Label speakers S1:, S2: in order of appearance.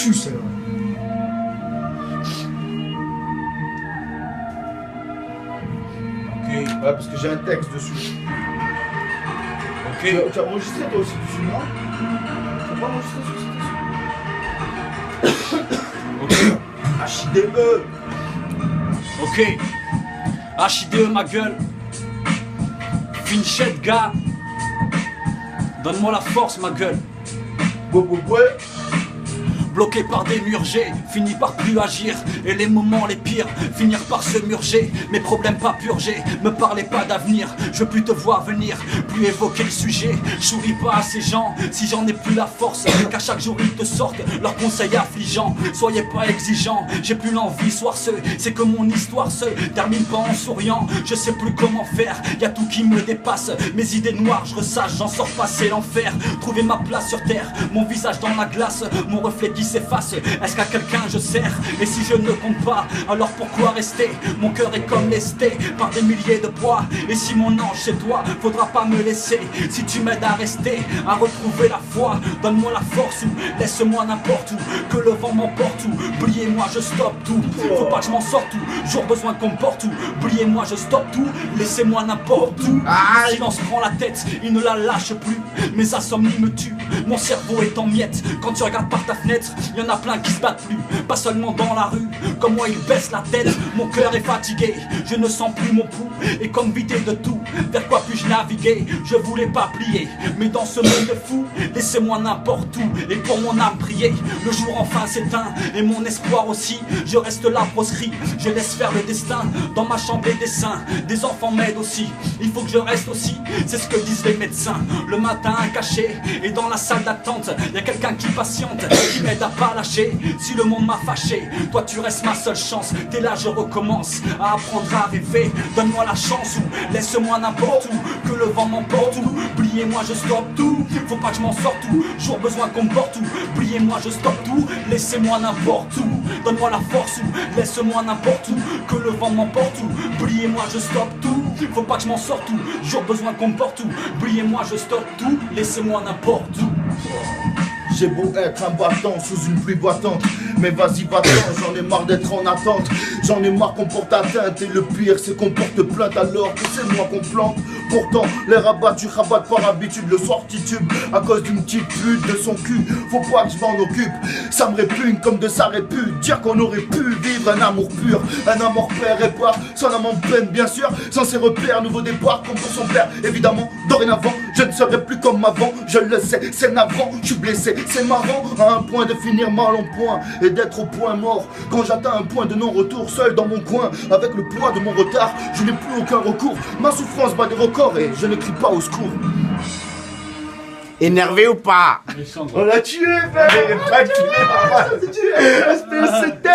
S1: tue celle-là.
S2: Ok.
S1: Ouais, parce que j'ai un texte dessus.
S2: Ok.
S1: Tu as enregistré toi aussi dessus, non? Tu as pas enregistré dessus?
S2: Ok.
S1: HIDE.
S2: Ok. HIDE ma gueule. Finchette gars. Donne-moi la force ma gueule.
S1: Ouais.
S2: Bloqué par des murs, j'ai fini par plus agir. Et les moments les pires, finir par se murger. Mes problèmes pas purgés, me parlez pas d'avenir. Je veux plus te voir venir, plus évoquer le sujet. Je souris pas à ces gens, si j'en ai plus la force. Qu'à chaque jour ils te sortent leurs conseils affligeants. Soyez pas exigeants, j'ai plus l'envie, soir ce. C'est que mon histoire se termine pas en souriant. Je sais plus comment faire, y a tout qui me dépasse. Mes idées noires, je ressasse, j'en sors pas, c'est l'enfer. Trouver ma place sur terre, mon visage dans la glace, mon reflet qui s'efface. Est-ce qu'à quelqu'un je sers? Et si je ne compte pas, alors pourquoi rester? Mon cœur est comme lesté par des milliers de poids. Et si mon ange c'est toi, faudra pas me laisser. Si tu m'aides à rester, à retrouver la foi, donne-moi la force ou laisse-moi n'importe où. Que le vent m'emporte ou oubliez-moi je stoppe tout. Faut pas que je m'en sorte tout, jour besoin qu'on me porte ou oubliez-moi je stoppe tout, laissez-moi n'importe où. Le silence prend la tête, il ne la lâche plus. Mes insomnies me tuent, mon cerveau est en miettes. Quand tu regardes par ta fenêtre, y en a plein qui se battent plus, pas seulement dans la rue. Comme moi ils baissent la tête, mon cœur est fatigué. Je ne sens plus mon pouls, et comme vidé de tout, vers quoi puis-je naviguer? Je voulais pas plier, mais dans ce monde de fou, laissez-moi n'importe où. Et pour mon âme prier, le jour enfin s'éteint, et mon espoir aussi. Je reste là proscrit, je laisse faire le destin. Dans ma chambre les dessins, des enfants m'aident aussi. Il faut que je reste aussi, c'est ce que disent les médecins. Le matin caché, et dans la salle d'attente, y a quelqu'un qui patiente, qui m'aide à pas lâcher. Si le monde m'a fâché, toi tu restes ma seule chance. T'es là, je recommence à apprendre à rêver. Donne-moi la chance ou laisse-moi n'importe où. Que le vent m'emporte ou oubliez-moi je stoppe tout. Faut pas que je m'en sorte tout, jour besoin qu'on me porte ou oubliez-moi je stoppe tout, laissez-moi n'importe où. Donne-moi la force ou laisse-moi n'importe où. Que le vent m'emporte ou oubliez-moi je stoppe tout. Faut pas que je m'en sorte tout, jour besoin qu'on me porte ou oubliez-moi je stoppe tout, laissez-moi n'importe où.
S1: J'ai beau être un battant sous une pluie battante, mais vas-y va-t'en, j'en ai marre d'être en attente. J'en ai marre qu'on porte atteinte, et le pire c'est qu'on porte plainte alors que c'est moi qu'on plante. Pourtant les rabats tu rabattes par habitude, le soir titube à cause d'une petite pute de son cul. Faut pas que je m'en occupe, ça me répugne comme de sa répute. Dire qu'on aurait pu vivre un amour pur, un amour père et pas sans âme en peine bien sûr. Sans ses repères, nouveau départ comme pour son père. Évidemment, dorénavant, je ne serai plus comme avant. Je le sais, c'est navrant, je suis blessé. C'est marrant, à un point de finir mal en point et d'être au point mort. Quand j'atteins un point de non-retour, seul dans mon coin, avec le poids de mon retard, je n'ai plus aucun recours. Ma souffrance bat des records et je ne crie pas au secours.
S3: Énervé ou pas?
S1: On l'a tué, frère. On l'a tué, SPCT.